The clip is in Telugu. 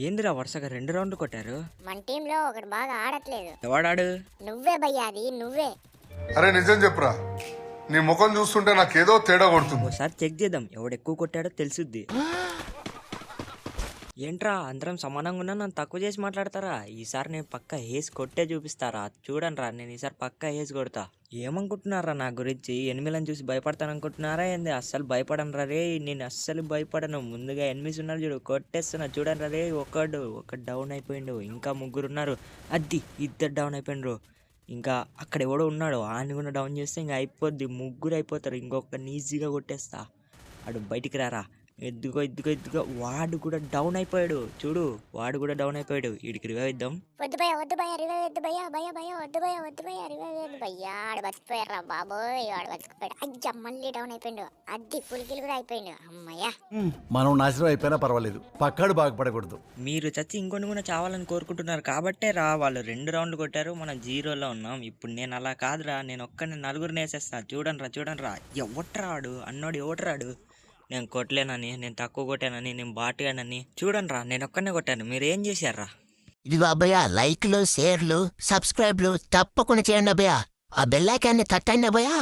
ఏందిరా వరుసగా 2 రౌండ్లు కొట్టారు? మన టీంలో ఒకడు బాగా ఆడట్లేదు. ఎవడాడు? నువ్వే భయ్యా, అది నువ్వే. అరే నిజం చెప్పురా, నీ ముఖం చూస్తుంటే నాకేదో తేడా కొడుతుంది. ఓసారి చెక్ చేద్దాం, ఎవడెక్కువ కొట్టాడో తెలుసుద్ది. ఏంట్రా అందరం సమానంగా ఉన్నా నన్ను తక్కువ చేసి మాట్లాడతారా? ఈసారి నేను పక్కా హేస్ కొట్టే చూపిస్తారా? చూడండిరా, నేను ఈసారి పక్కా హేస్ కొడతా. ఏమనుకుంటున్నారా నా గురించి? ఎనిమిలను చూసి భయపడతాననుకుంటున్నారా ఏంది? అస్సలు భయపడను రే, నేను అస్సలు భయపడను. ముందుగా ఎనిమిస్ ఉన్నారు చూడు, కొట్టేస్తున్నా చూడండి రే. ఒకడు డౌన్ అయిపోయిండు, ఇంకా 3 ఉన్నారు. అది 2 డౌన్ అయిపోయిండ్రు. ఇంకా అక్కడ ఎవడో ఉన్నాడు, ఆయన కూడా డౌన్ చేస్తే ఇంకా అయిపోద్ది, 3 అయిపోతారు. ఇంకొకరిని ఈజీగా కొట్టేస్తా. అడు బయటికి రారా. ఎద్దుగో ఎద్దుగో ఎద్దుగో, వాడు కూడా డౌన్ అయిపోయాడు చూడు, వాడు కూడా డౌన్ అయిపోయాడు. వీడికి రివైవ్ ఇద్దాం. వద్దు భయ్యా, వద్దు భయ్యా, రివైవ్ వద్దు భయ్యా, భయ్యా భయ్యా వద్దు భయ్యా, వద్దు భయ్యా, రివైవ్ వద్దు భయ్యా. ఆడు బతికిపోయారా బాబోయ్, ఆడు బతికిపోయాడు. అయ్యా మళ్ళీ డౌన్ అయిపోయిండు. అది ఫుల్ కిల్ కూడా అయిపోయిండు. అమ్మయ్యా, మనం నాశనం అయిపోయినా పర్వాలేదు, పక్కాడు బాగుపడకూడదు. మీరు చచ్చి ఇంకొన్ని కూడా చావాలని కోరుకుంటున్నారు కాబట్టే రా, వాళ్ళు 2 రౌండ్లు కొట్టారు, మనం 0లో ఉన్నాం. ఇప్పుడు నేను అలా కాదురా, నేను ఒక్కడిని 4 వేసేస్తా. చూడండి రా, ఎవట్రాడు అన్నోడు, ఎవట్రాడు. నేను కొట్టలేనని, నేను తక్కువ కొట్టానని, నేను బాటిగానని. చూడండి రా, నేను ఒక్కనే కొట్టాను, మీరు ఏం చేశారా? ఇదిగో అబ్బయ్యా, లైక్లు, షేర్లు, సబ్స్క్రైబ్లు తప్పకుండా చేయండి అబ్బయ్యా. ఆ బెల్ ఐకాన్ని తట్టండి అబ్బయ్యా.